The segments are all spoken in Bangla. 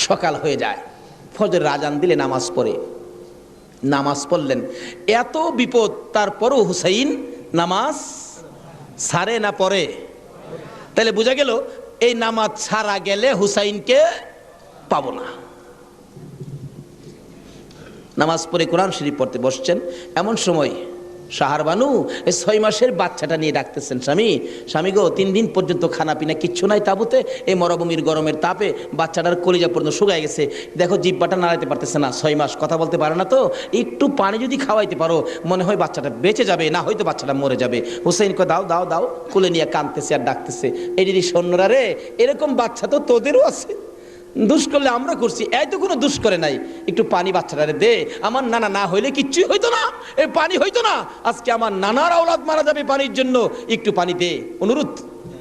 সকাল হয়ে যায়, ফজরের আজান দিলে নামাজ পড়ে, নামাজ পড়লেন, এত বিপদ তারপরও হুসাইন নামাজ ছাড়ে না পড়ে। তাহলে বোঝা গেল এই নামাজ ছাড়া গেলে হুসাইনকে পাবো না। নামাজ পড়ে কোরআন শরীফ পড়তে বসছেন, এমন সময় শাহরবানু এই 6 মাসের বাচ্চাটা নিয়ে ডাকতেছেন, স্বামী স্বামী গো, 3 দিন পর্যন্ত খানা পিনা কিচ্ছু নাই তাবুতে, এই মরুভূমির গরমের তাপে বাচ্চাটার কলিজা পর্যন্ত শুকায় গেছে, দেখো জিহ্বাটা নাড়াইতে পারতেছে না, 6 মাস কথা বলতে পারে না, তো একটু পানি যদি খাওয়াইতে পারো মনে হয় বাচ্চাটা বেঁচে যাবে, না হয়তো বাচ্চাটা মরে যাবে। হুসাইন কয় দাও দাও দাও, কোলে নিয়ে কাঁদতেছে আর ডাকতেছে, এই দিদি সৈন্যরা রে, এরকম বাচ্চা তো তোদেরও আছে, দুষ করলে আমরা করছি, এই তো কোনো দুষ করে নাই, একটু পানি বাচ্চাটারে দে, আমার নানা না হইলে কিচ্ছুই হইতো না, এই পানি হইতো না, আজকে আমার নানার আওলাদ মারা যাবে পানির জন্য, একটু পানি দে, অনুরোধ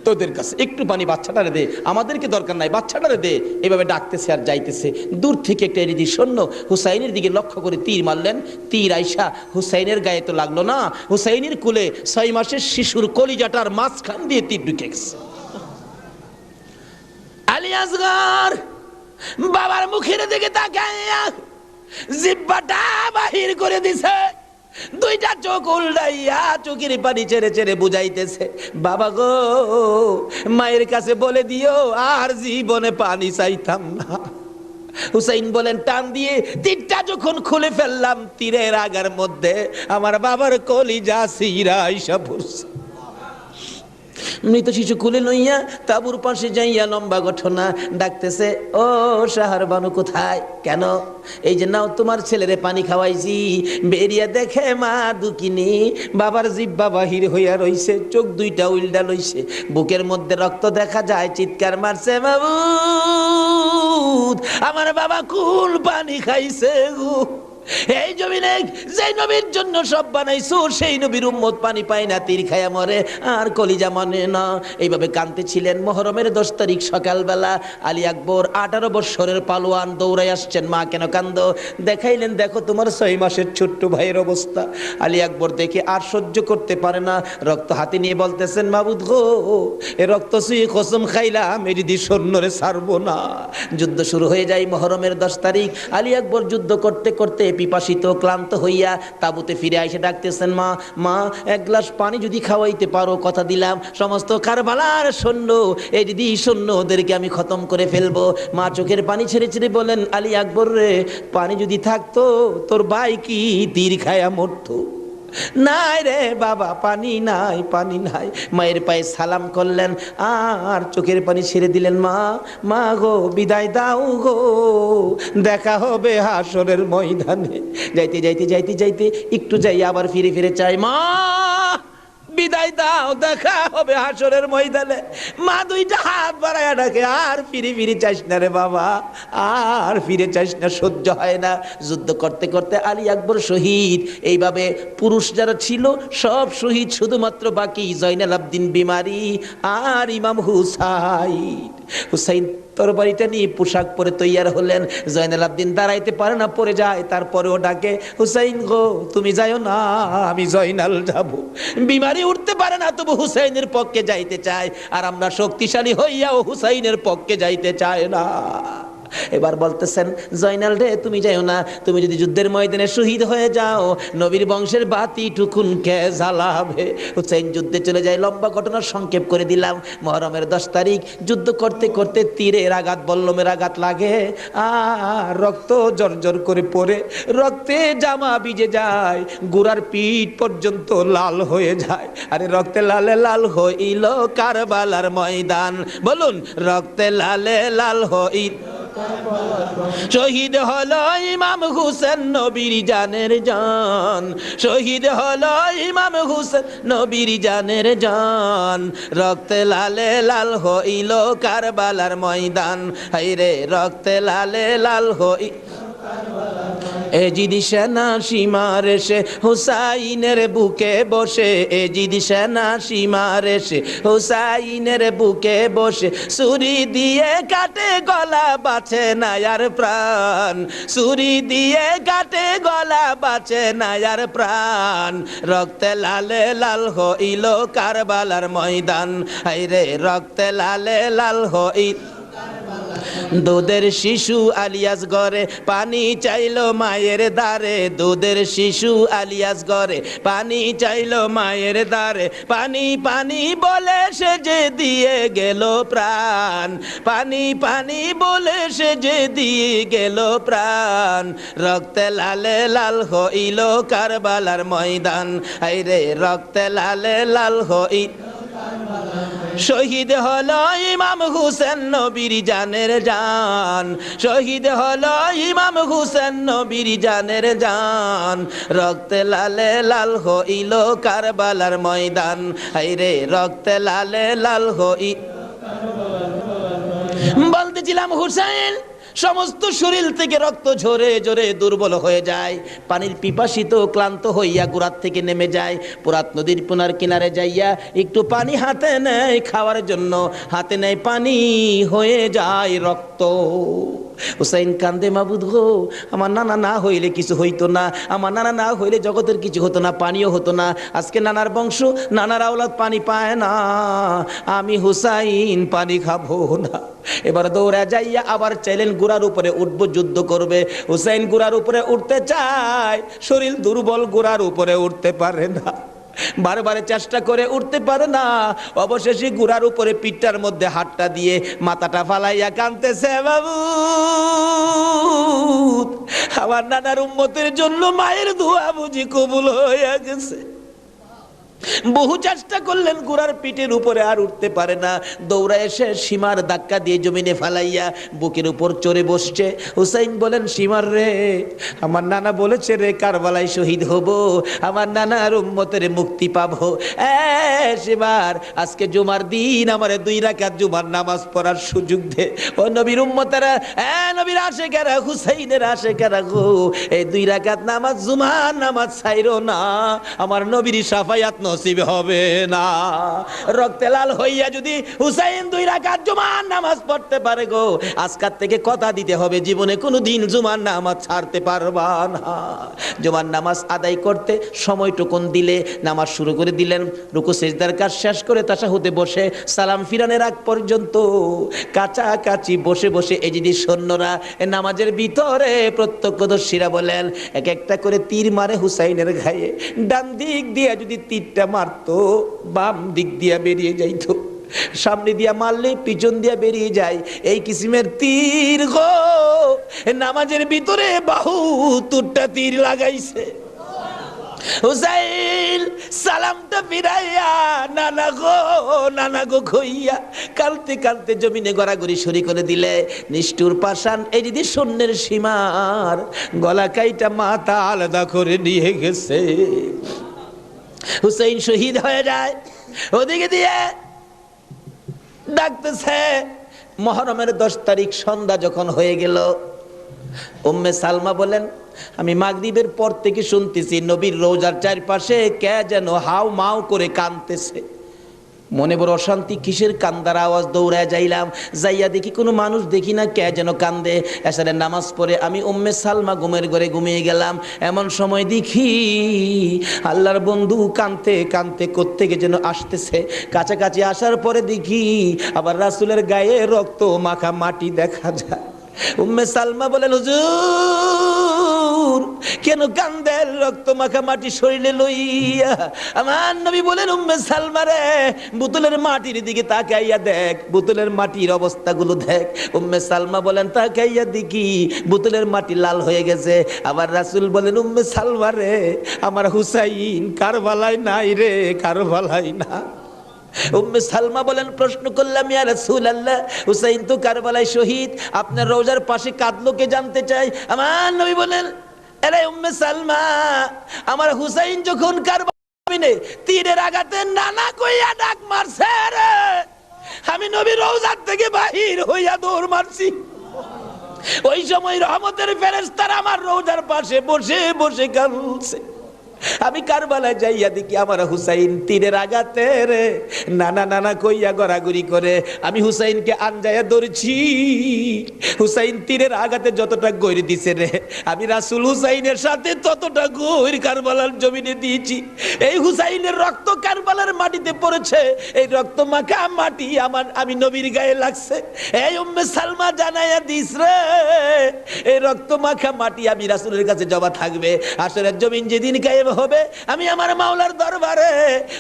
তোদের কাছে একটু পানি বাচ্চাটারে দে, আমাদেরকে দরকার নাই, বাচ্চাটারে দে। এভাবে ডাকতেছে আর যাইতেছে, দূর থেকে একটা এরিদি সৈন্য হুসাইনের দিকে লক্ষ্য করে তীর মারলেন, তীর আইসা হুসাইনের গায়ে তো লাগলো না, হুসাইনের কোলে 6 মাসের শিশুর কলিজাটার মাঝখান দিয়ে তীর ঢুকে গেছে। আলী আসগর বাবার মুখের দিকে তাকাইয়া জিহ্বাটা বাহির করে দিছে, 2টা চোখ উল্টাইয়া চোখের পানি ছেড়ে ছেড়ে বুঝাইতেছে, বাবা গো মায়ের কাছে বলে দিও আর জীবনে পানি চাইতাম না। হুসাইন বলেন, টান দিয়ে তীরটা যখন খুলে ফেললাম, তীরের আগার মধ্যে আমার বাবার কলিজা ছিঁড়া আইসা পড়ছে। মৃত শিশু কুলে লইয়া তাবুর পাশে যাইয়া লম্বা ঘটনা ডাকতেছে, ও শাহরবানু কোথায়, কেন? এই যে নাও তোমার ছেলেরে পানি খাওয়াইছি, বেরিয়া দেখে মা দুকিনি বাবার জিহ্বা বাহির হইয়া রইছে, চোখ 2টা উল্টা লইছে, বুকের মধ্যে রক্ত দেখা যায়, চিৎকার মারছে, মাবুদ আমার বাবা কুল পানি খাইছে গো। এই জমিনে যে নবীর জন্য সব বানাইছো, সেই নবীর উম্মত পানি পায় না, তীর খায়া মরে আর কলিজা মানে না। এইভাবে কাঁদতেছিলেন। মুহররমের 10 তারিখ সকালবেলা আলী আকবর 18 বৎসরের পালোয়ান দৌড়াই আসছেন, মা কেন কান্দো? দেখাইলেন, দেখো তোমার 6 মাসের ছোট্ট ভাইয়ের অবস্থা। আলী আকবর দেখে আর সহ্য করতে পারে না, রক্ত হাতে নিয়ে বলতেছেন, মাবুদ গো এ রক্ত ছুঁয়ে কসম খাইলাম এরিদি সৈন্যরে ছাড়বো না। যুদ্ধ শুরু হয়ে যায় মুহররমের 10 তারিখ। আলী আকবর যুদ্ধ করতে করতে পিপাসিত ক্লান্ত হইয়া তাবুতে ফিরে এসে ডাকতেছেন, মা মা 1 গ্লাস পানি যদি খাওয়াইতে পারো, কথা দিলাম সমস্ত কারবালার সৈন্য এই দিদি সৈন্য ওদেরকে আমি খতম করে ফেলবো। মা চোখের পানি ছেড়ে ছেড়ে বলেন, আলী আকবর রে, পানি যদি থাকতো তোর ভাই কি তীর খায়া মরতো? নাই রে বাবা, পানি নাই, পানি নাই। মায়ের পায়ে সালাম করলেন আর চোখের পানি ছেড়ে দিলেন, মা মা গো বিদায় দাও গো, দেখা হবে হাসরের ময়দানে। যাইতে যাইতে যাইতে যাইতে একটু যাই আবার ফিরে ফিরে চাই, মা বিদায় দাও, দেখা হবে হাসরের ময়দানে। মা 2টা হাত বাড়ায়া ডাকে, আর ফিরে ফিরে চাইস না রে বাবা, আর ফিরে চাইস না, সহ্য হয় না। যুদ্ধ করতে করতে আলী আকবর শহীদ। এইভাবে পুরুষ যারা ছিল সব শহীদ, শুধুমাত্র বাকি জয়নাল আবদিন বিমারি আর ইমাম হুসাইন। হুসাইন তরবারিটা নিয়ে পোশাক পরে তৈয়ার হলেন। জয়নাল আবদিন দাঁড়াইতে পারে না, পড়ে যায়, তারপরেও ডাকে, হুসাইন গো তুমি যাইও না, আমি জয়নাল যাব। বিমারি উঠতে পারে না, তবু হুসাইনের পক্ষে যাইতে চায়, আর আমরা শক্তিশালী হইয়াও হুসাইনের পক্ষে যাইতে চায় না। এবার বলতেছেন, জয়নাল রে তুমি যাইও না, তুমি যদি যুদ্ধের ময়দানে শহীদ হয়ে যাও, নবীর বংশের বাতি টুকুন কে জ্বালাবে? হুসাইন যুদ্ধে চলে যায়। লম্বা ঘটনা সংক্ষেপ করে দিলাম। মুহররমের 10 তারিখ যুদ্ধ করতে করতে তীরের আঘাত, বল্লমের আঘাত লাগে আর রক্ত জর্জর করে পড়ে, রক্তে জামা ভিজে যায়, গোড়ার পিঠ পর্যন্ত লাল হয়ে যায়। আরে রক্তে লালে লাল হইল কারবালার ময়দান, বলুন রক্তে লালে লাল হইল। শহীদ হলো ইমাম হুসেন নবীর জানের জান, শহীদ হলো ইমাম হুসেন নবীর জানের জান, রক্তে লালে লাল হইল কারবালার ময়দান। হায়রে রক্তে লালে লাল হই এজিদ সেনা সীমার এসে হুসাইনের বুকে বসে, এজিদ সেনা সীমার এসে হুসাইনের বুকে বসে, ছুরি দিয়ে কাটে গলা বাঁচে না আর প্রাণ, ছুরি দিয়ে কাটে গলা বাঁচে না আর প্রাণ, রক্তে লালে লাল হইল কারবালার ময়দান। হায়রে রক্তে লালে লাল হইল দুধের শিশু আলিয়াস ঘরে পানি চাইলো মায়ের দ্বারে, দুধের শিশু আলিয়াস ঘরে পানি চাইলো মায়ের দ্বারে, পানি পানি বলে সে যে দিয়ে গেল প্রাণ, পানি পানি বলে সে যে দিয়ে গেল প্রাণ, রক্তে লালে লাল হইল কারবালার ময়দান, আইরে রক্তে লালে লাল হইল, শহীদ হলো ইমাম হুসেন নবীর জানের জান, শহীদ হলো ইমাম হুসেন নবীর জানের জান, রক্তে লালে লাল হইল কারবালার ময়দান, হায়রে রক্তে লালে লাল হইল। বলতেছিলাম হুসেন সমস্ত শরীর থেকে রক্ত ঝরে ঝরে দুর্বল হয়ে যায়, পানির পিপাসিত ক্লান্ত হইয়া গুড়ার থেকে নেমে যায়, পুরাত নদীর পুনার কিনারে যাইয়া একটু পানি হাতে নেয় খাওয়ার জন্য, হাতে নেয় পানি হয়ে যায় রক্ত। হুসাইন কান্দে, মাবুদ গো আমার নানা না হইলে কিছু হইতো না, আমার নানা না হইলে জগতের কিছু হতো না, পানিও হতো না, আজকে নানার বংশ নানার আওলাদ পানি পায় না, আমি হুসাইন পানি খাবো না। এবার দৌড়া যাইয়া আবার চাইলেন ঘোড়ার উপরে উঠবো, যুদ্ধ করবে। হুসাইন ঘোড়ার উপরে উঠতে চায়, শরীর দুর্বল, ঘোড়ার উপরে উঠতে পারে না, বারবার চেষ্টা করে উঠতে পারে না, অবশেষে ঘোড়ার উপরে পিঠটার মধ্যে হাতটা দিয়ে মাথাটা ফালাইয়া কাঁদতেছে, বাবু আমার নানার উম্মতের জন্য মায়ের দোয়া বুঝি কবুল হয়ে গেছে। বহু চেষ্টা করলেন, ঘোড়ার পিঠের উপরে আর উঠতে পারে না, দৌড়া এসে সীমার ধাক্কা দিয়ে জমিনে ফালাইয়া বুকের উপর চড়ে বসছে। হুসাইন বলেন, সীমার রে আমার নানা বলেছে রে কারবালায় শহীদ হব, আমার নানার উম্মতের মুক্তি পাবো, সীমার আজকে জুমার দিন আমারে 2 রাকাত জুমার নামাজ পড়ার সুযোগ দে। ও নবীর উম্মতেরা, নবীর আশেকেরা, হুসাইনের আশেকেরা গো, এই 2 রাকাত নামাজ জুমার নামাজ ছাইরো না, আমার নবীর শাফায়াত নসিব হবে না। রক্তে লাল হইয়া যদি হুসাইন 2 রাকাত জুমার নামাজ পড়তে পারে গো, আজকাল থেকে কথা দিতে হবে জীবনে কোনো দিন জুমার নামাজ ছাড়তে পারবা না। জুমার নামাজ আদায় করতে সময়টুকুন দিলে নামাজ শুরু করে দিলেন, রুকু সিজদার কাজ শেষ করে তাশাহুদে বসে সালাম ফিরানের আগ পর্যন্ত কাছাকাছি বসে বসে এই যদি সৈন্যরা নামাজের ভিতরে প্রত্যক্ষদর্শীরা বলেন এক একটা করে তীর মারে হুসাইনের গায়ে, ডান দিক দিয়ে যদি তীরটা মারতো বাম দিক দিয়া বেরিয়ে যাইতো, সামনে দিয়া মারলে পিছন দিয়া বেরিয়ে যায়, এই কিসিমের তীর গো নামাজের ভিতরে 72টা তীর লাগাইছে। হুসাইন সালামটা ফিরাইয়া নানা গো কইয়া কালতে কালতে জমিনে গড়াগড়ি শুরু করে দিলে, নিষ্ঠুর পাষাণ এই যদি সৈন্যের সীমার গলা কাইটা মাথা আলাদা করে নিয়ে গেছে। হুসাইন শহীদ হয়ে যায়, ওদিকে দিয়ে ডাকতেছে। মুহররমের 10 তারিখ সন্ধ্যা যখন হয়ে গেল, উম্মে সালমা বলেন আমি মাগরিবের পর থেকে শুনতেছি নবীর রওজার চারপাশে কে যেন হাউ মাউ করে কাঁদতেছে, মনে বড় অশান্তি, কিসের কান্দার আওয়াজ, দৌড়ায় যাইলাম, যাইয়া দেখি কোনো মানুষ দেখি না, কে যেন কান্দে। এসারে নামাজ পড়ে আমি উম্মে সালমা ঘুমের ঘরে ঘুমিয়ে গেলাম, এমন সময় দেখি আল্লাহর বন্ধু কাঁদতে কাঁদতে কোত্থেকে যেন আসতেছে, কাছাকাছি আসার পরে দেখি আবার রাসূলের গায়ে রক্ত মাখা মাটি দেখা যায়। উম্মে সালমা বলেন, হুজুর কেন কান্দেন রক্ত মাখা মাটি শরীরে লইয়া? আমার নবী বলেন, উম্মে সালমা রে বোতলের মাটির দিকে তাকাইয়া দেখ, বোতলের মাটির অবস্থাগুলো দেখ। উম্মে সালমা বলেন, তাকাইয়া দেখি বোতলের মাটি লাল হয়ে গেছে। আবার রাসূল বলেন, উম্মে সালমা রে আমার হুসাইন কারবালায় নাই রে, কারবালায় না। উম্মে সালমা বলেন, প্রশ্ন করলাম ইয়া রাসূলুল্লাহ হুসাইন তো কারবালায় শহীদ, আপনার রওজার পাশে কাঁদলো কে জানতে চাই। আমার নবী বলেন, আরে উম্মে সালমা আমার হুসাইন যখন কারবালায় তীরের আঘাতে নানা কইয়া ডাক মারছে রে, আমি নবী রওজার থেকে বাহির হইয়া দৌড় মারছি। ওই সময় রহমতের ফেরেশতারা আমার রওজার পাশে বসে বসে কাঁদছে। আমি কারবালায় যাইয়া দেখি আমার হুসাইন তীরের আঘাতে রে নানা নানা কইয়া গড়াগড়ি করে। আমি হুসাইনকে আনজায়া ধরছি, হুসাইন তীরের আঘাতে যতটা গৈর দিছে রে, আমি রাসূল হুসাইনের সাথে ততটা গৈর কারবালার জমিনে দিয়েছি। এই হুসাইনের রক্ত কারবালার মাটিতে পড়েছে, এই রক্ত মাখা মাটি আমি নবীর গায়ে লাগছে। এই উম্মে সালমা জানাইয়া দিস রে, এই রক্ত মাখা মাটি আমি রাসূলের কাছে জমা থাকবে। হাশরের জমিন যেদিন কায়েম হবে, আমি আমার মাওলার দরবারে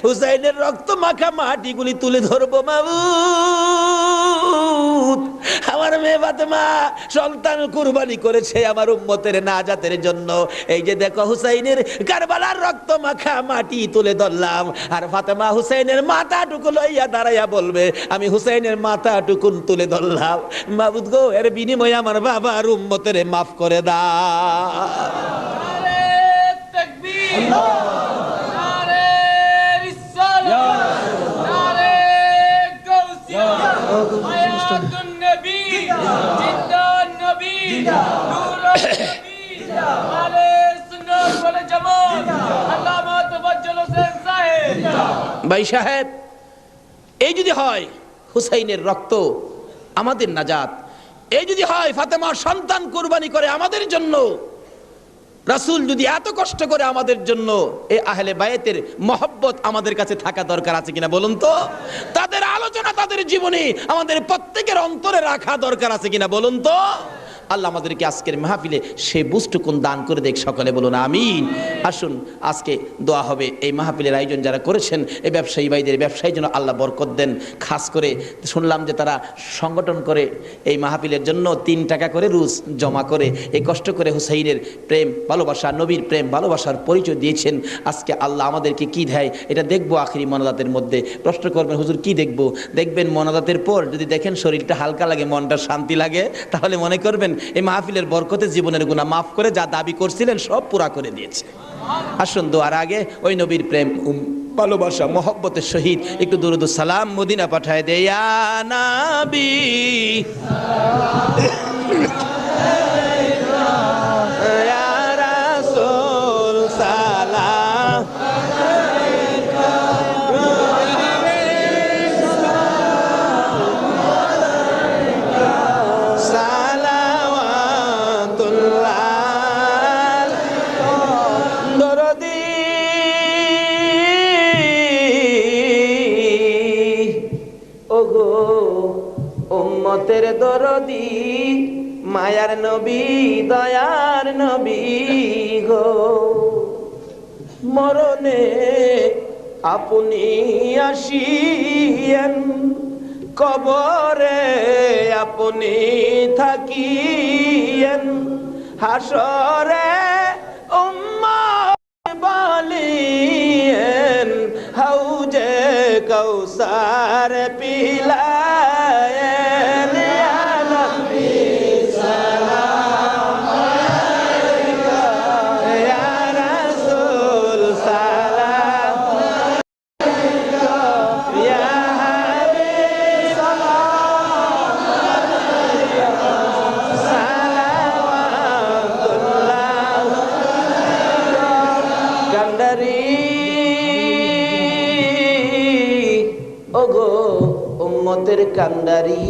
হুসাইনের রক্ত মাখা মাটিগুলি তুলে ধরবো। মাবুদ, আমার মেয়ে ফাতেমা সন্তান কুরবানি করেছে আমার উম্মতের নাজাতের জন্য। এই যে দেখো হুসাইনের কারবালার রক্ত মাখা মাটি তুলে ধরলাম, আর ফাতেমা হুসাইনের মাথাটুকু লইয়া দাঁড়াইয়া বলবে আমি হুসাইনের মাথাটুকু তুলে ধরলাম। মাবুদ গো, এর বিনিময়ে আমার বাবার উম্মতের মাফ করে দাও। ভাই সাহেব, এই যদি হয় হুসাইনের রক্ত আমাদের নাজাত, এই যদি হয় ফাতেমার সন্তান কুরবানি করে আমাদের জন্য, রাসূল যদি এত কষ্ট করে আমাদের জন্য, এই আহলে বায়েতের মহব্বত আমাদের কাছে থাকা দরকার আছে কিনা বলুন তো? তাদের আলোচনা তাদের জীবনে আমাদের প্রত্যেকের অন্তরে রাখা দরকার আছে কিনা বলুন তো? আল্লাহ আমাদেরকে আজকের মাহফিলে সে বুঝটুকুন দান করে দেখ, সকলে বলুন আমিন। আসুন আজকে দোয়া হবে। এই মাহফিলের আয়োজন যারা করেছেন, এই ব্যবসায়ী ভাইদের ব্যবসায়ীর জন্য আল্লাহ বরকত দেন। খাস করে শুনলাম যে তারা সংগঠন করে এই মাহফিলের জন্য 3 টাকা করে রুজ জমা করে এই কষ্ট করে হুসাইনের প্রেম ভালোবাসা, নবীর প্রেম ভালোবাসার পরিচয় দিয়েছেন। আজকে আল্লাহ আমাদেরকে কি দেয় এটা দেখবো আখিরি মোনাজাতের মধ্যে। প্রশ্ন করবেন হুজুর কি দেখবো? দেখবেন মোনাজাতের পর যদি দেখেন শরীরটা হালকা লাগে, মনটা শান্তি লাগে, তাহলে মনে করবেন এই মাহফিলের বরকতে জীবনের গুনাহ মাফ করে যা দাবি করছিলেন সব পুরা করে দিয়েছে। আসুন দোয়ার আগে ওই নবীর প্রেম ভালোবাসা মহব্বতের সহিত একটু দুরূদ ও সালাম মদিনা পাঠায় দে। ইয়া নবী ইয়া রাসূল সালাম উম্মতের দরদি মায়ার নবী দয়ার নবী গো, মরণে আপনি আসিয়েন, কবরে আপনি থাকিয়েন, হাসরে উম্মত বলিয়েন, হাউজে কৌসার পিলায়েন। ইয়া নবী সালাম আলাইকা, ইয়া রাসূল সালাম আলাইকা, ইয়া হাবিব সালাম আলাইকা, সালাওয়াতুল্লাহ কান্ডারি ওগো উম্মতের কান্ডারি,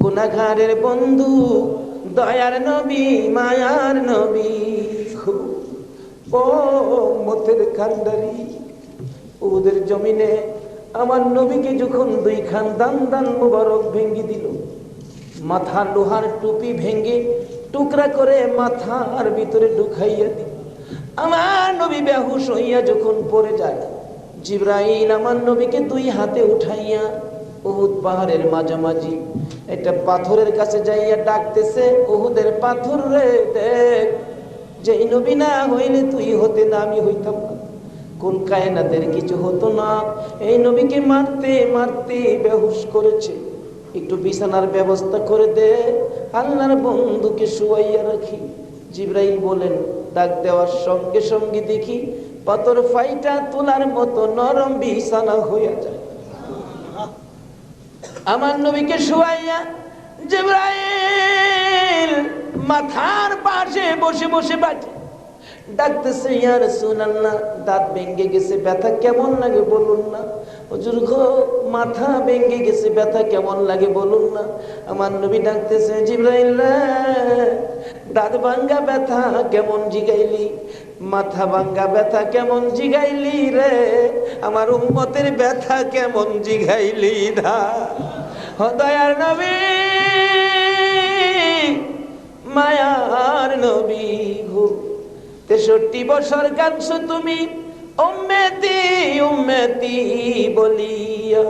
গুনাহগারের বন্ধু দয়ার নবী মায়ার নবী। ও উম্মতের কান্ডারি, ওদের জমিনে আমার নবীকে যখন 2 খান দান দান মুবারক ভেঙ্গে দিল, মাথা লোহার টুপি ভেঙ্গে টুকরা করে মাথার ভিতরে ঢুকাইয়া দিল, আমার নবী বেহুশ হইয়া যখন পড়ে যায়, জিবরাইল আমার নবীকে 2 হাতে উঠাইয়া উহুদ পাহাড়ের মাঝামাঝি একটা পাথরের কাছে যাইয়া ডাকতেছে, উহুদের পাথর রে দেখ, যে নবী না হইলে তুই হতে না, আমি হইতাম না, কোন কায়নাতের কিছু হতো না, এই নবীকে মারতে মারতে বেহুশ করেছে, একটু বিছানার ব্যবস্থা করে দে, আল্লাহর বন্ধুকে শুয়াইয়া রাখি। জিবরাইল বলেন, ডাক দেওয়ার সঙ্গে সঙ্গে দেখি পাথর ফাইটা তোলার মতো নরম বিছানা হইয়া যায়। আমার নবীকে শুয়াইয়া জিবরাইল মাথার পাশে বসে বসে বাজে, ডাকতেছে, ইয়া রাসূলুল্লাহ, দাঁত ভেঙে গেছে, ব্যথা কেমন লাগে বলুন না। হুজুর গো, মাথা ভেঙে গেছে, ব্যথা কেমন লাগে বলুন না। আমার নবী ডাকতেছে, জিবরাইল রে, দাঁত ভাঙ্গা ব্যথা কেমন জিগাইলি, মাথা ভাঙ্গা ব্যথা কেমন জিগাইলি রে, আমার উম্মতের ব্যথা কেমন জিগাইলি না। ও দয়ার নবী, মায়ার নবী গো, 63 বছর কাঁদছো তুমি উম্মতি উম্মতি বলিয়া,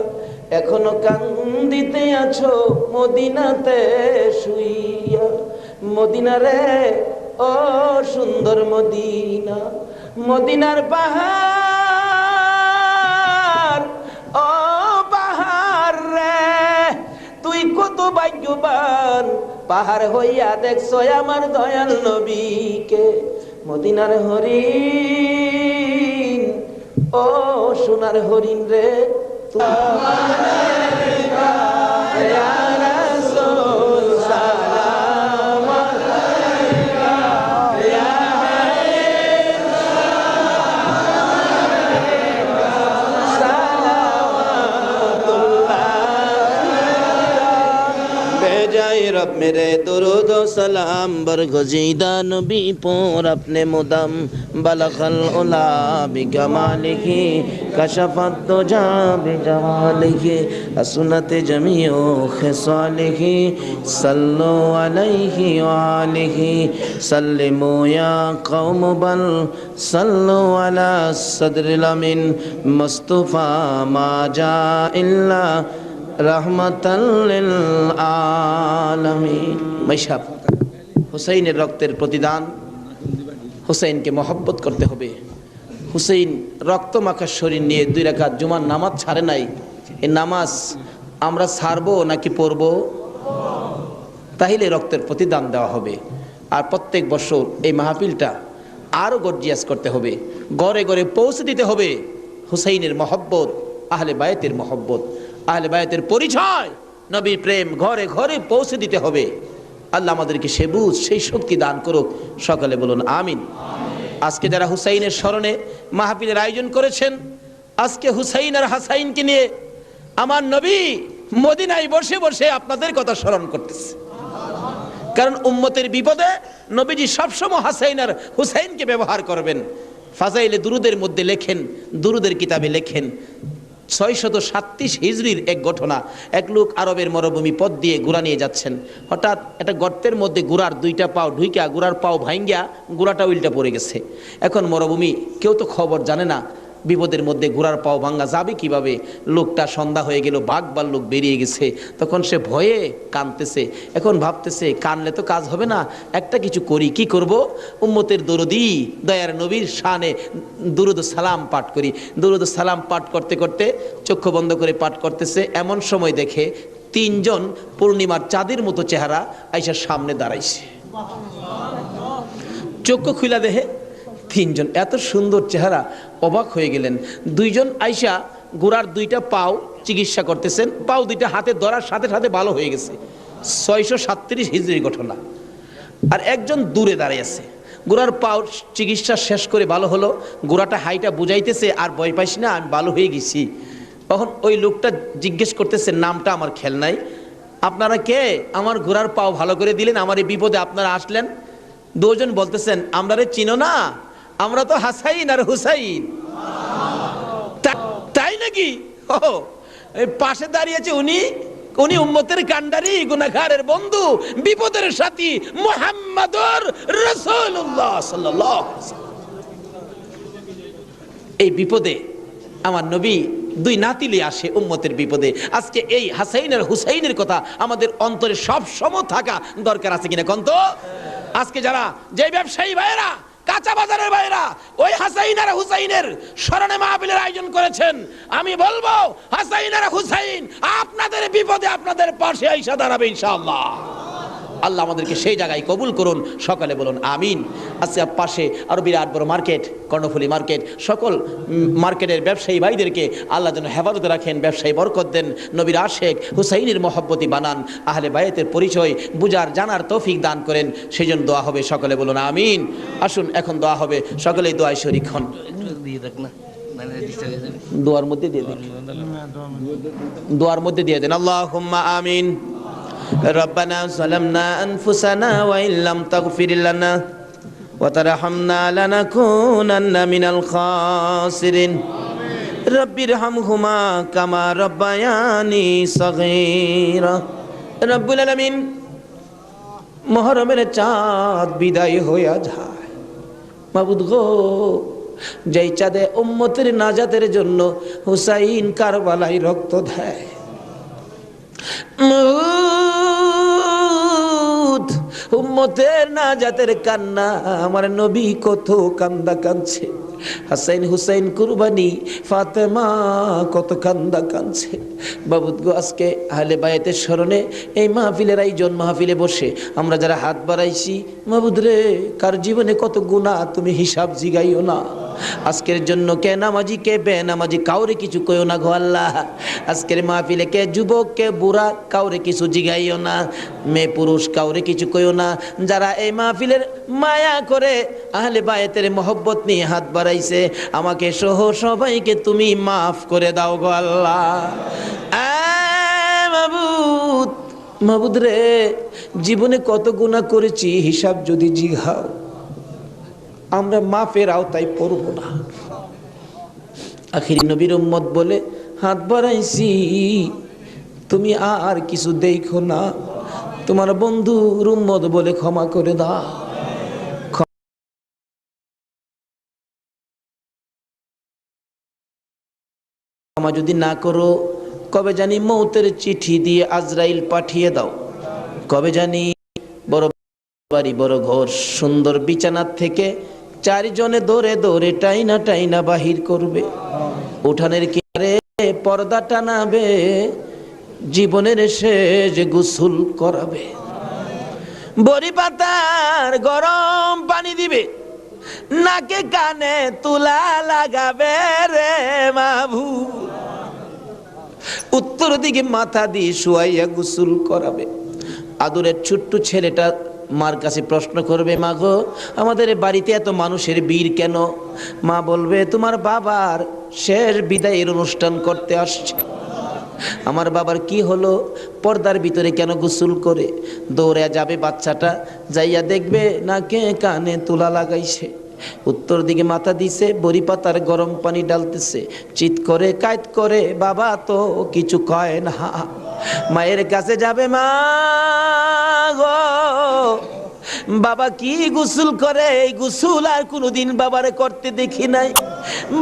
এখনো কান্দিতে আছো মদিনাতে শুইয়া। মদিনা রে, ও সুন্দর মদিনা, মদিনার পাহাড়, ও পাহাড় রে, তুই কত ভাগ্যবান, পাহাড় হইয়া দেখছো আমার দয়াল নবীকে। মদিনার হরিণ, ও সোনার হরিণ রে, रब मेरे दुरूद व सलाम बरगुज़ीदा नबी पर अपने मुदम बलगल उला बिकमालिही कशफत दुजा बिजमालिही हसनत जमीउ खिसालिही सल्लु अलैहि व आलिही सल्लिमु या कौम बल सल्लु अला सदरिल अमीन मुस्तफा मा जा इल्ला रहमतल लिल आलमीन। मैशाब হুসাইনের রক্তের প্রতিদান, হুসাইনকে মহব্বত করতে হবে। হুসাইন রক্ত মাখা শরীর নিয়ে 2 রাকাত জুমার নামাজ ছাড়ে নাই। এই নামাজ আমরা ছাড়বো নাকি পড়বো? তাহলে রক্তের প্রতিদান দেওয়া হবে। আর প্রত্যেক বছর এই মাহফিলটা আরো গর্জিয়াস করতে হবে, ঘরে ঘরে পৌঁছে দিতে হবে হুসাইনের মহব্বত, আহলে বায়তের মহব্বত, আহলে বায়তের পরিচয়, নবীর প্রেম ঘরে ঘরে পৌঁছে দিতে হবে। আল্লাহ আমাদেরকে সে বুঝ, সেই শক্তি দান করুক। সকালে বলুন আমিন। আজকে যারা হুসাইনের স্মরণে মাহফিলের আয়োজন করেছেন, আজকে হুসাইন আর হাসাইনকে নিয়ে আমার নবী মদিনায় বসে বসে আপনাদের কথা স্মরণ করতেছে। কারণ উম্মতের বিপদে নবীজি সবসময় হাসাইন আর হুসাইনকে ব্যবহার করবেন। ফাজাইলে দুরুদের মধ্যে লেখেন, দুরুদের কিতাবে লেখেন, 637 হিজরির এক ঘটনা। এক লোক আরবের মরুভূমি পথ দিয়ে ঘোড়া নিয়ে যাচ্ছেন, হঠাৎ একটা গর্তের মধ্যে ঘোড়ার 2টা পাও ঢুইকা, ঘোড়ার পাও ভাঙ্গিয়া ঘোড়াটা উল্টা পড়ে গেছে। এখন মরুভূমি, কেউ তো খবর জানে না, বিপদের মধ্যে ঘোড়ার পাও ভাঙ্গা যাবে কিভাবে। লোকটা সন্ধ্যা হয়ে গেল, বাঘ ভাল্লুক বেরিয়ে গেছে। তখন সে ভয়ে কাঁদতেছে। এখন ভাবতেছে কানলে তো কাজ হবে না, একটা কিছু করি। কি করব? উম্মতের দরদি দয়ার নবীর শানে দুরুদ সালাম পাঠ করি। দুরুদ সালাম পাঠ করতে করতে চক্ষু বন্ধ করে পাঠ করতেছে। এমন সময় দেখে 3 জন পূর্ণিমার চাঁদের মতো চেহারা আইসার সামনে দাঁড়াইছে। চক্ষু খুলা দেখে 3 জন এত সুন্দর চেহারা, অবাক হয়ে গেলেন। 2 জন আইসা ঘোড়ার 2টা পাও চিকিৎসা করতেছেন, পাও 2টা হাতে ধরার সাথে সাথে ভালো হয়ে গেছে। 637 হিজরির ঘটনা। আর একজন দূরে দাঁড়িয়ে আছে, ঘোড়ার পাও চিকিৎসা শেষ করে ভালো হলো, ঘোড়াটা হাইটা বুঝাইতেছে আর ভয় পাইস না, আমি ভালো হয়ে গেছি। তখন ওই লোকটা জিজ্ঞেস করতেছে, নামটা আমার খেয়াল নাই, আপনারা কে? আমার ঘোড়ার পাও ভালো করে দিলেন, আমার এই বিপদে আপনারা আসলেন। 2 জন বলতেছেন, আমরা রে চিনো না, আমরা তো হাসাইন আর হুসাইন। তাই নাকি? ও পাশে দাঁড়িয়েছে উনি, উনি উম্মতের কান্ডারি, গুনাহগারের বন্ধু, বিপদের সাথী মুহাম্মদুর রাসূলুল্লাহ সাল্লাল্লাহু আলাইহি ওয়াসাল্লাম। এই বিপদে আমার নবী 2 নাতিলে আসে উম্মতের বিপদে। আজকে এই হাসাইন আর হুসাইনের কথা আমাদের অন্তরে সব সময় থাকা দরকার আছে কিনা কোন তো? আজকে যারা যে ব্যবসায়ী ভাইরা, কাঁচা বাজারের ভাইরা ওই হাসাইন আর হুসাইনের স্মরণে মাহফিলের আয়োজন করেছেন, আমি বলবো হাসাইন আর হুসাইন আপনাদের বিপদে আপনাদের পাশে আইসা দাঁড়াবে ইনশাআল্লাহ। আল্লাহ আমাদেরকে সেই জায়গায় কবুল করুন, সকালে বলুন আমিন। আজকে পাশে আরও বিরাট বড় মার্কেট, কর্ণফুলী মার্কেট, সকল মার্কেটের ব্যবসায়ী ভাইদেরকে আল্লাহ যেন হেফাজতে রাখেন, ব্যবসায়ী বরকত দেন, নবীর আশেক হুসাইনের মহব্বতি বানান, আহলে বায়াতের পরিচয় বুঝার জানার তৌফিক দান করেন, সেই জন্য দোয়া হবে, সকলে বলুন আমিন। আসুন এখন দোয়া হবে, সকলেই দোয়ায় শরীক হন। দোয়ার মধ্যে দিয়ে দেন, দোয়ার মধ্যে দিয়ে দেন। আল্লাহুম্মা আমিন। রব্বানা যালামনা আনফুসানা ওয়া ইল্লাম তাগফির লানা ওয়া তারহামনা লানাকুনান্না মিনাল খাসিরিন। রব্বিরহামহুমা কামা রব্বায়ানি সগীরা। রব্বুল আলামিন, মুহররমের চাঁদ বিদায় হইয়া যায়, মাবুদ গো, যেই চাঁদে উম্মতের নাজাতের জন্য হুসাইন কারবালায় রক্ত দেয়, উম্মতের নাজাতের কান্না আমার নবী কত কান্দা কাঁদছে, হাসাইন হুসাইন কুরবানি ফাতেমা কত কান্দা কাঁদছে। বাবুদ গো, আজকে আহলে বায়াতের স্মরণে এই মাহফিলের আয়োজন, মাহফিলে বসে আমরা যারা হাত বাড়াইছি, মাবুদ রে, কার জীবনে কত গুনাহ তুমি হিসাব জিগাইও না। আজকের জন্য কে নামাজি কে বেনামাজি কাউরে কিছু কইও না গো আল্লাহ। আজকের মাহফিলে কে যুবক কে বুড়া কাউরে কিছু জিগাইও না, মেয়ে পুরুষ কাউরে কিছু কইও না। যারা এই মাহফিলের মায়া করে আহলে বায়াতের মহব্বত নিয়ে হাত বাড়াইছে, আমাকে সহ সবাইকে তুমি মাফ করে দাও গো আল্লাহ। মাবুদ, মাবুদ রে, জীবনে কত গুনাহ করেছি হিসাব যদি জিগাও, আমরা মাফের আওতায় পড়ব না। আখিরি নবীর উম্মত বলে হাত বাড়াইছি, তুমি আর কিছু দেখো না, তোমার বন্ধুর উম্মত বলে ক্ষমা করে দাও। ক্ষমা যদি না করো, কবে জানি মৌতের চিঠি দিয়ে আজরাইল পাঠিয়ে দাও, কবে জানি বড় বাড়ি বড় ঘর সুন্দর বিছানার থেকে চারজনে দৌড়ে দৌড়ে টাইনা টাইনা বাহির করবে, উঠানের কিনারে পর্দা টানাবে, জীবনের শেষ গোসল করাবে, বড়ি পাতার গরম পানি দিবে, নাকে কানে তুলা লাগাবে রে মাবু, উত্তর দিকে মাথা দিয়ে শুয়াইয়া গোসল করাবে। আদরের ছোট্ট ছেলেটা মার কাছে প্রশ্ন করবে, মা গো, আমাদের বাড়িতে এত মানুষের ভিড় কেন? মা বলবে, তোমার বাবার শেষ বিদায়ের অনুষ্ঠান করতে আসছে। আমার বাবার কি হলো? পর্দার ভিতরে কেন গোসল করে? দৌড়ে যাবে বাচ্চাটা, যাইয়া দেখবে নাকে কানে তুলা লাগাইছে, উত্তর দিকে মাথা দিছে, বড়ি পাতার গরম পানি ডালতেছে, চিৎ করে কাইত করে, বাবা তো কিছু কয় না। মায়ের কাছে যাবে, মা গো, বাবা কি গোসল করে, এই গোসল আর কোনোদিন বাবারে করতে দেখি নাই,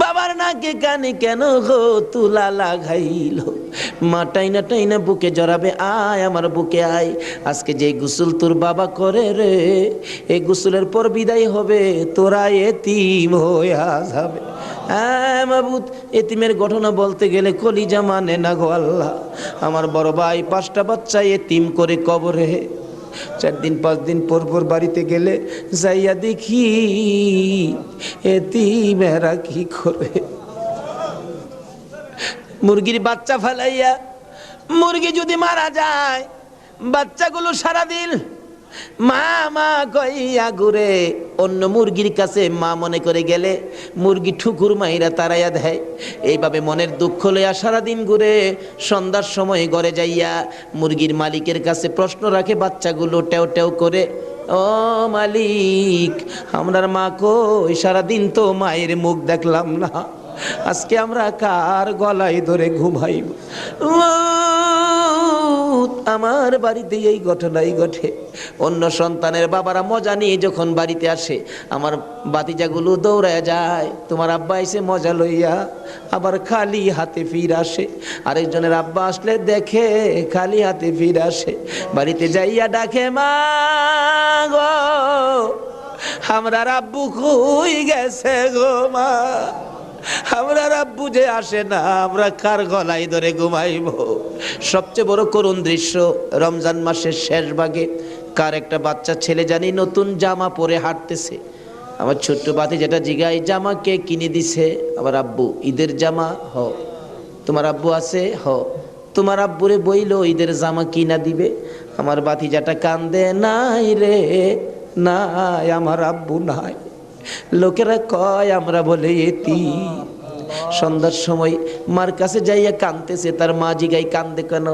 বাবার নাকে কানে কেন গো তুলা লাগাইল? মা টাইনা টাইনা বুকে জড়াবে, আয় আমার বুকে আয়, আজকে যে গোসল তোর বাবা করে রে, এই গোসলের পর বিদায় হবে, তোরা এতিম হইয়া যাবে। হ্যাঁ মাবুদ, এতিমের ঘটনা বলতে গেলে কলিজা মানে না গো আল্লাহ। আমার বড় ভাই 5টা বাচ্চা এতিম করে কবরে, 4 দিন 5 দিন পর পর বাড়িতে গেলে যাইয়া দেখি এতিমেরা কি করে, মুরগির বাচ্চা ফেলাইয়া, মুরগি যদি মারা যায় বাচ্চাগুলো সারাদিন মা মা কইয়া ঘুরে, অন্য মুরগির কাছে মা মনে করে গেলে মুরগি ঠুকুর মাইরা তারাইয়া দেয়। এইভাবে মনের দুঃখ লইয়া সারাদিন ঘুরে, সন্ধ্যার সময় ঘরে যাইয়া মুরগির মালিকের কাছে প্রশ্ন রাখে বাচ্চাগুলো টেও টেও করে, ও মালিক, আমরার মা কই, সারাদিন তো মায়ের মুখ দেখলাম না, আজকে আমরা কার গলায় ধরে ঘুমাইব? আমার বাড়িতে এই ঘটনাই ঘটে। অন্য সন্তানের বাবারা মজা নিয়ে যখন বাড়িতে আসে, আমার বাতিজাগুলো দৌড়ায় যায়, তোমার আব্বা এসে মজা লইয়া, আবার খালি হাতে ফিরে আসে। আরেকজনের আব্বা আসলে দেখে খালি হাতে ফিরে আসে, বাড়িতে যাইয়া ডাকে, মা গো, আমরা আব্বু কই গেছে গো মা, আমরা আব্বু যে আসে না, আমরা কার গলায় ধরে ঘুমাইব? সবচেয়ে বড় করুণ দৃশ্য রমজান মাসের শেষ ভাগে কার একটা বাচ্চা ছেলে জানি নতুন জামা পরে হাঁটতেছে। আমার ছোট্ট বাতি যেটা জিগাই, জামা কে কিনে দিছে? আমার আব্বু। ঈদের জামা? হ। তোমার আব্বু আছে? হ। তোমার আব্বুরে বইলো ঈদের জামা কিনা দিবে। আমার বাতিজাটা কান্দে, নাই রে নাই, আমার আব্বু নাই। লোকেরা কয় আমরা বলে এতিম। সন্ধ্যার সময় মার কাছে যাইয়া কাঁদতেছে, তার মা জিগাই কান্দে কেন?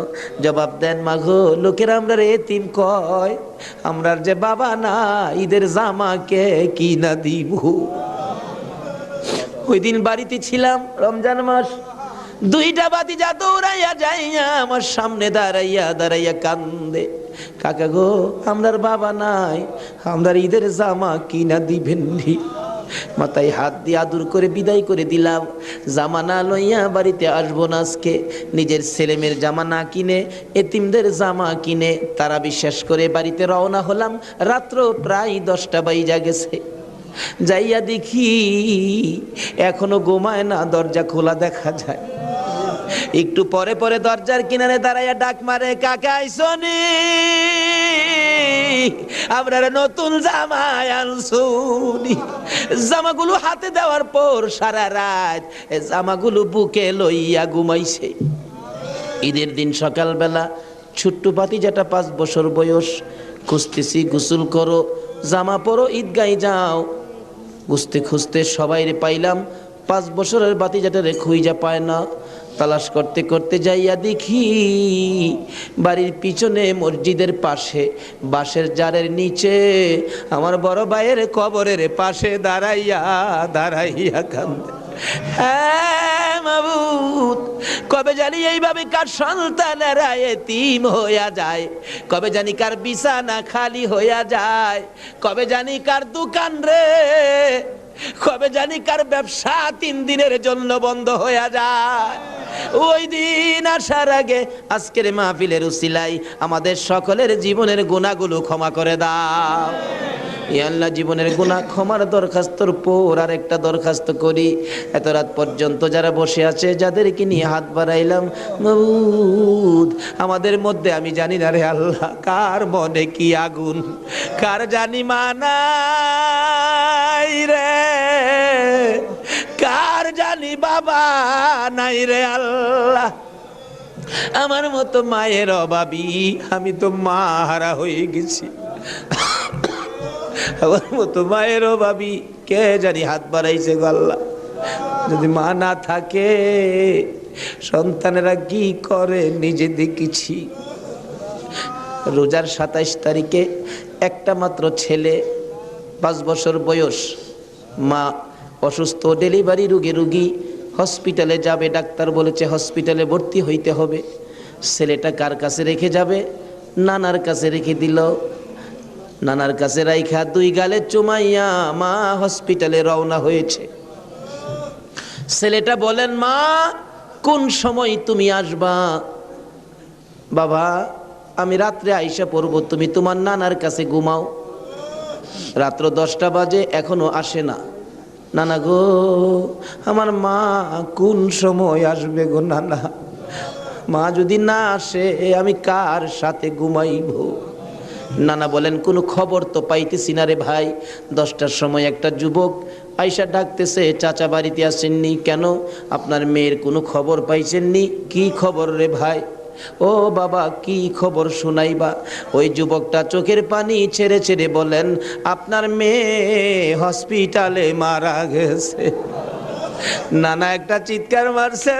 জবাব দেন, মা গো, লোকেরা আমরা এতিম কয়, আমরার যে বাবা না, ঈদের জামা কে কিনা দিব। ওই দিন বাড়িতে ছিলাম, রমজান মাস। দুইটা বাতিজা দৌড়াইয়া যাইয়া আমার সামনে দাঁড়াইয়া দাঁড়াইয়া কান্দে, কাকা গো, আমরার বাবা নাই, আমরার ঈদের জামা কিনা দিবেন নি? মাথায় হাত দিয়ে আদর করে বিদায় করে দিলাম। জামা না লইয়া বাড়িতে আসবো না আজকে। নিজের ছেলেমেয়ের জামা না কিনে এতিমদের জামা কিনে তারা বিশ্বাস করে বাড়িতে রওনা হলাম। রাত্র প্রায় 10টা বাজে গেছে। যাইয়া দেখি এখনো ঘুমায় না, দরজা খোলা দেখা যায়। একটু পরে পরে দরজার কিনারে দাঁড়াইয়া ডাক মারে, কাকা আইসনি, আমরা নতুন জামা আনছুনি। জামাগুলো হাতে দেওয়ার পর সারা রাত জামাগুলো বুকে লইয়া ঘুমাইছে। ঈদের দিন সকালবেলা ছোট্ট ভাতিজাটা 5 বছর বয়স, খুঁজতেছি, গোসল করো, জামা পরো, ঈদগাঁয়ে যাও। খুঁজতে খুঁজতে সবাইরে পাইলাম, 5 বছরের ভাতিজাটারে খুঁজা পায় না। তালাশ করতে করতে যাইয়া দেখি বাড়ির পিছনে মসজিদের পাশে বাঁশের জারের নিচে আমার বড় ভাইয়ের কবরের পাশে দাঁড়াইয়া দাঁড়াইয়া কান্দে। হ্যাঁ মাবুদ, কবে জানি এইভাবে কার সন্তানেরা এতিম হইয়া যায়, কবে জানি কার বিছানা খালি হইয়া যায়, কবে জানি কার দোকান রে, কবে জানি কার ব্যবসা 3 দিনের জন্য বন্ধ হইয়া যায়। ওই দিন আসার আগে আজকের মাহফিলের উসিলাই আমাদের সকলের জীবনের গুনাহগুলো ক্ষমা করে দাও। ইয়া আল্লাহ, জীবনের গুনাহ ক্ষমার দরখাস্তর পর আর একটা দরখাস্ত করি। এত রাত পর্যন্ত যারা বসে আছে, যাদেরকে নিয়ে হাত বাড়াইলাম, মাবুদ, আমাদের মধ্যে আমি জানি না রে আল্লাহ, কার মনে কি আগুন, কার জানি মানাই রে, কার জানি বাবা নাই রে আল্লাহ। আমার মতো মায়ের অভাবী, আমি তো মা হারা হয়ে গেছি। আমার মতো মায়ের অভাবী কে জানি হাত বাড়াইছে গো আল্লাহ। যদি মা না থাকে সন্তানেরা কি করে নিজে দেখেছি। রোজার 27 তারিখে একটা মাত্র ছেলে, 5 বছর বয়স, মা অসুস্থ, ডেলিভারি রুগী, হসপিটালে যাবে, ডাক্তার বলেছে হসপিটালে ভর্তি হইতে হবে। ছেলেটা কার কাছে রেখে যাবে? নানার কাছে রেখে দিল। নানার কাছে রাইখা 2 গালে চুমাইয়া মা হসপিটালে রওনা হয়েছে। ছেলেটা বলেন, মা কোন সময় তুমি আসবা? বাবা, আমি রাত্রে আইসা পড়বো, তুমি তোমার নানার কাছে ঘুমাও। রাত্র 10টা বাজে, এখনো আসে না। নানা গো, আমার মা কোন সময় আসবে গো নানা? মা যদি না আসে আমি কার সাথে ঘুমাইব? নানা বলেন, কোনো খবর তো পাইতেছি না রে ভাই। 10টার সময় একটা যুবক আইসা ডাকতেছে, চাচা বাড়িতে আসেননি কেন? আপনার মেয়ের কোনো খবর পাইছেননি? কি খবর রে ভাই? ও বাবা, কি খবর শোনাইবা? ওই যুবকটা চোখের পানি ছেড়ে ছেড়ে বলেন, আপনার মেয়ে হসপিটালে মারা গেছে। নানা একটা চিৎকার মারছে,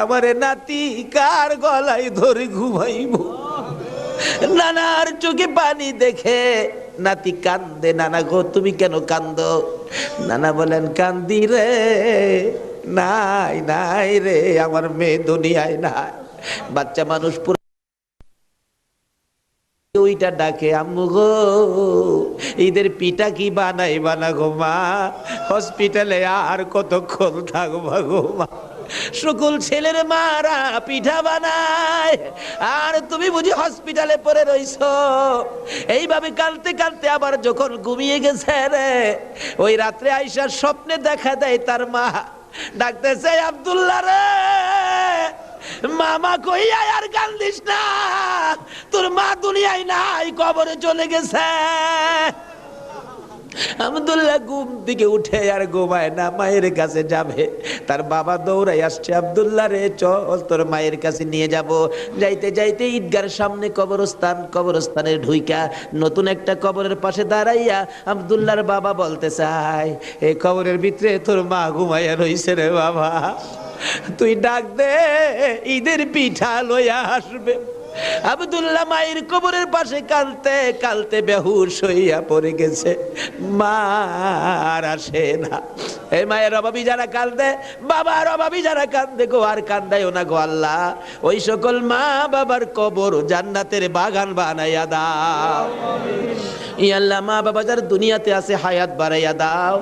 আমারে নাতি কার গলায় ধরে ঘুমাইব? নানার চোখে পানি দেখে নাতি কান্দে। নানা গো, তুমি কেন কান্দো? নানা বলেন, কান্দি রে, নাই নাই রে, আমার মেয়ে দুনিয়ায় নাই। বাচ্চা মানুষ পুরো ওইটা ডাকে, আম্মু গো, ঈদের পিঠা কি বানাই বানা গো মা, হসপিটালে আর কতক্ষণ থাকবা গো মা। সকল ছেলের মারা পিঠা বানায়, আর তুমি বুঝি হসপিটালে পড়ে রইছো। এইভাবে কাঁদতে কাঁদতে আবার যখন ঘুমিয়ে গেছে রে, ওই রাত্রে আইসার স্বপ্নে দেখা দেয় তার মা ডাকতেছে, আব্দুল্লাহ রে, মামা কইয়া আর কান্দিস না, তোর মা দুনিয়ায় নাই, কবরে চলে গেছে। আব্দুল্লাহ ঘুম থেকে উঠে আর ঘুমায় না, মায়ের কাছে যাবে। তার বাবা দৌড়াই আসছে, আব্দুল্লাহ রে চল তোর মায়ের কাছে নিয়ে যাব। যাইতে যাইতে ঈদগার সামনে কবরস্থান, কবরস্থানের ঢুইকা নতুন একটা কবরের পাশে দাঁড়াইয়া আব্দুল্লাহর বাবা বলতে চায়, এই কবরের ভিতরে তোর মা ঘুমাইয়া রইছে রে বাবা, তুই ডাক দে, ঈদের পিঠা লইয়া আসবে। আব্দুল্লাহ মায়ের কবরের পাশে কালতে কালতে বেহুশ হইয়া পড়ে গেছে, মা আর আসে না। এই মায়ের অভাবী যারা কান্দে, বাবার অভাবী যারা কান্দে গো, আর কান্দাইও না গো আল্লাহ, ওই সকল মা বাবার কবর জান্নাতের বাগান বানাইয়া দাও। ইয়া আল্লাহ, মা বাবা যারা দুনিয়াতে আছে হায়াত বাড়াইয়া দাও,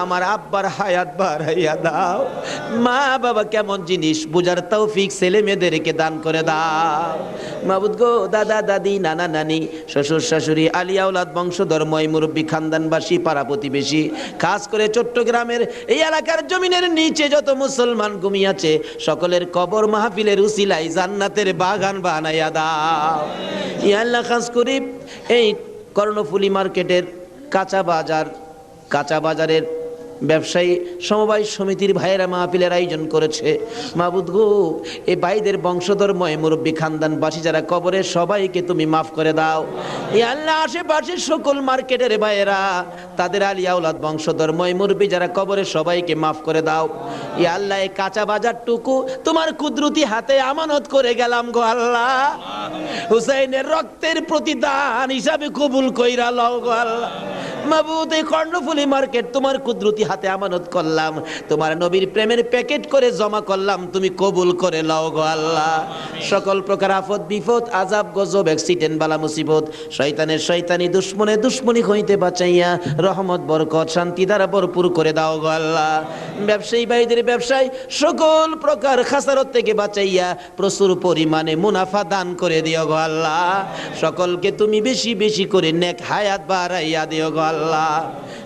আমার আব্বার হায়াত বাড়াইয়া দাও। মা বাবা কেমন জিনিস বুঝার তৌফিক ছেলে মেয়েদেরকে দান করে দাও। মাবুদ গো, দাদা দাদি, নানা নানি, শ্বশুর শাশুড়ি, আলিয়া আওলাদ, বংশধর, ময় মুরব্বী, খানদানবাসী, পাড়া প্রতিবেশী, খাস করে চট্টগ্রামের এই এলাকার জমিনের নিচে যত মুসলমান ঘুমিয়েছে, সকলের কবর মাহফিলের উসিলায় জান্নাতের বাগান বানাইয়া দাও। ইয়া আল্লাহ, খাস করি এই কর্ণফুলী মার্কেটের কাঁচা বাজারের ব্যবসায়ী সমবায় সমিতির ভাইয়েরা মাহফিলের আয়োজন করেছে। মাবুদ গো, এই ভাইদের বংশধর, ময় মুরব্বী, খানদানবাসী যারা কবরে, সবাইকে তুমি মাফ করে দাও। এই আল্লাহ, আশেপাশের সকল মার্কেটের ভাইয়েরা, তাদের আলিয়া আওলাদ, বংশধর, ময় মুরব্বী যারা কবরে, সবাইকে মাফ করে দাও। এই আল্লাহ, এই কাঁচা বাজারটুকু তোমার কুদরতি হাতে আমানত করে গেলাম গো আল্লাহ, হুসাইনের রক্তের প্রতিদান হিসাবে কবুল কইরা লও গো আল্লাহ। মাবুদ, এই কর্ণফুলী মার্কেট তোমার কুদরতি হাতে আমানত করলাম, তোমার নবীর প্রেমের প্যাকেট করে জমা করলাম, তুমি কবুল করে লও গো আল্লাহ। সকল প্রকার আফত বিপদ, আযাব গজব, অ্যাক্সিডেন্ট, বালা মুসিবত, শয়তানের শয়তানি, দুশ্মনের দুশ্মনী হইতে বাঁচাইয়া রহমত, বরকত, শান্তি দ্বারা ভরপুর করে দাও গো আল্লাহ। ব্যবসায়ী ভাইদের ব্যবসায় সকল প্রকার খাসারত থেকে বাঁচাইয়া প্রচুর পরিমাণে মুনাফা দান করে দিও গো আল্লাহ। সকলকে তুমি বেশি বেশি করে নেক হায়াত বাড়াইয়া দিও গো আল্লাহ।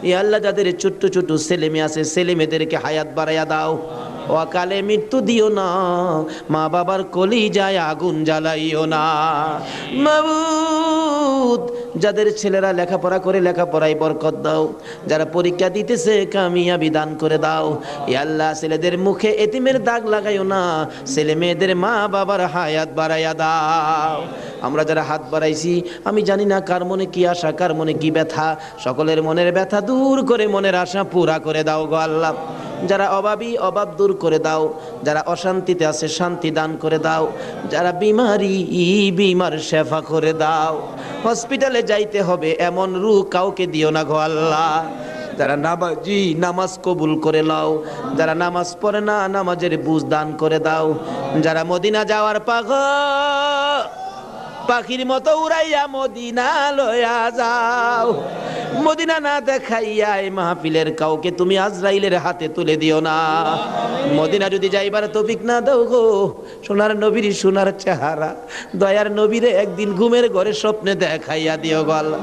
ইয়া আল্লাহ, যাদের ছোট্ট ছোট ছেলে মেয়ে আছে, ছেলে মেয়েদেরকে হায়াত বাড়াইয়া দাও, অকালে মৃত্যু দিও না, মা বাবার কলিজায় আগুন জ্বালাইও না। মাবুদ, যাদের ছেলেরা লেখাপড়া করে লেখাপড়ায় বরকত দাও, যারা পরীক্ষা দিতেছে কামিয়াবি দান করে দাও। ইয়া আল্লাহ, ছেলেদের মুখে এতিমের দাগ লাগাইও না, ছেলে মেয়েদের মা বাবার হায়াত বাড়াইয়া দাও। আমরা যারা হাত বাড়াইছি, আমি জানি না কার মনে কি আশা, কার মনে কি ব্যথা, সকলের মনের ব্যথা দূর করে মনের আশা পুরা করে দাও গো আল্লাহ। যারা অভাবী, অভাব দূর করে দাও, যারা অশান্তিতে আছে শান্তি দান করে দাও, যারা বিমার শেফা করে দাও। হসপিটালে যাইতে হবে এমন রূহ কাউকে দিও না গো আল্লাহ। যারা নামাজি, নামাজ কবুল করে নাও, যারা নামাজ পড়ে না, নামাজের বুঝ দান করে দাও। যারা মদিনা যাওয়ার পাখির মতো উড়াইয়া মদিনা লয়া যাও, মদিনা না দেখাইয়া এই মাহফিলের কাউকে তুমি আজরাইলের হাতে তুলে দিও না। মদিনা যদি যাইবার তৌফিক না দাও গো, সোনার নবীর সোনার চেহারা, দয়ার নবীরে একদিন ঘুমের ঘরে স্বপ্নে দেখাইয়া দিও গো আল্লাহ।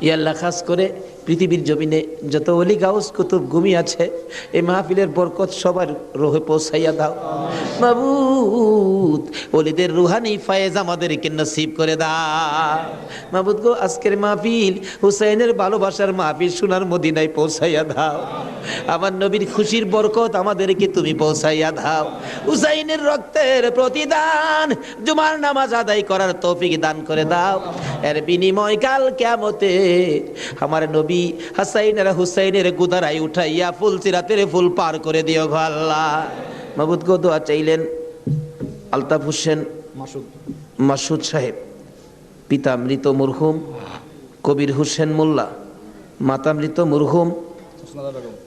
ইয়া আল্লাহ, খাস করে পৃথিবীর জমিনে যত ওলি গাউস কুতুব ঘুমিয়ে আছে, এই মাহফিলের বরকত সবার রোহে পৌঁছাইয়া দাও। মাবুদ, ওলিদের রুহানি ফায়েজ আমাদেরকে নসিব করে দাও। মাবুদ গো, আজকের মাহফিল হুসাইনের ভালোবাসার মাহফিল, সোনার মদিনায় পৌঁছাইয়া দাও। আমার নবীর খুশির বরকত আমাদেরকে তুমি পৌঁছাইয়া দাও। হুসাইনের রক্তের প্রতিদান, জুমার নামাজ আদায় করার তৌফিক দান করে দাও। এর বিনিময় কাল কিয়ামতে আমার নবী হাসাইন আর হুসাইনের গুদারাই উঠাইয়া ফুল সিরাতের ফুল পার করে দিও গো আল্লাহ। মাবুদ গো, দোয়া চাইলেন আলতাফ হোসেন মাসুদ সাহেব, পিতা মৃত মরহুম কবির হোসেন মোল্লা, মাতা মৃত মরহুম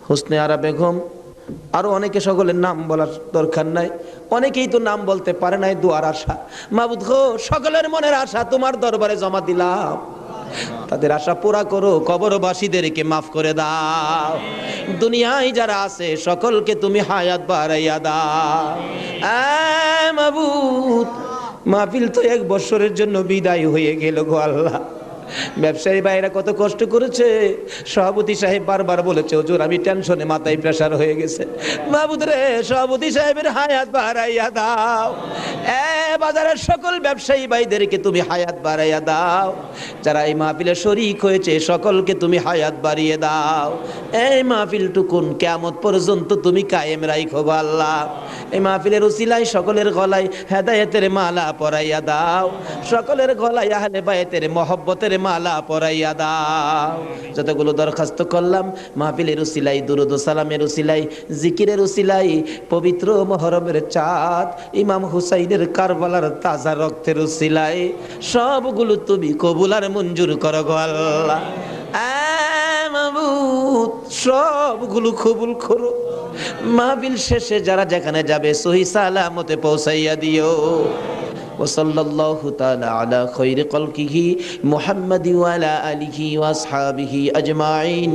হোসনে আরা বেগম, আরো অনেকে, সকলের নাম বলার দরকার নাই, অনেকেই তো নাম বলতে পারে নাই। দুয়ার আশা মাবুদ গো, সকলের মনের আশা তোমার দরবারে জমা দিলাম, তাদের আশা পুরা করো, কবরবাসীদেরকে মাফ করে দাও। দুনিয়ায় যারা আছে সকলকে তুমি হায়াত বাড়াইয়া দাও। মাবুদ, মাহফিল তো 1 বছরের জন্য বিদায় হয়ে গেল গো আল্লাহ, ব্যবসায়ী ভাইরা কত কষ্ট করেছে। সভাপতি সাহেব বারবার বলেছে, হুজুর আমি টেনশনে মাথায় প্রেসার হয়ে গেছে। মাহমুদ রে, সভাপতি সাহেবের হায়াত বাড়াইয়া দাও। বাজারের সকল ব্যবসায়ী ভাইদেরকে তুমি হায়াত বাড়াইয়া দাও। যারা এই মাহফিলে শরীক হয়েছে সকলকে তুমি হায়াত বাড়িয়ে দাও। এই মাহফিলটুকুন কিয়ামত পর্যন্ত তুমি কায়েম রাখো গো আল্লাহ। এই মাহফিলের উসিলায় সকলের গলায় হেদায়েতের মালা পরাইয়া দাও, সকলের গলায় আহলে বায়তের মহব্বতের মালা পরাইয়া দাও। যতগুলো দরখাস্ত করলাম মাহফিলের উসিলাই, দুরুদ ও সালামের উসিলাই, জিকিরের উসিলাই, পবিত্র মুহররমের চাঁদ, ইমাম হুসাইনের কারবালার তাজা রক্তের উসিলাই সবগুলো তুমি কবুল আর মঞ্জুর করো গো আল্লাহ। মাবুদ সবগুলো কবুল করো। মাহফিল শেষে যারা যেখানে যাবে সহি সালামতে পৌঁছাইয়া দিও। ওয়াসাল্লাল্লাহু তাআলা আলা খায়রি খালকিহি মুহাম্মাদি ওয়া আলা আলিহি ওয়া আসহাবিহি আজমাইন।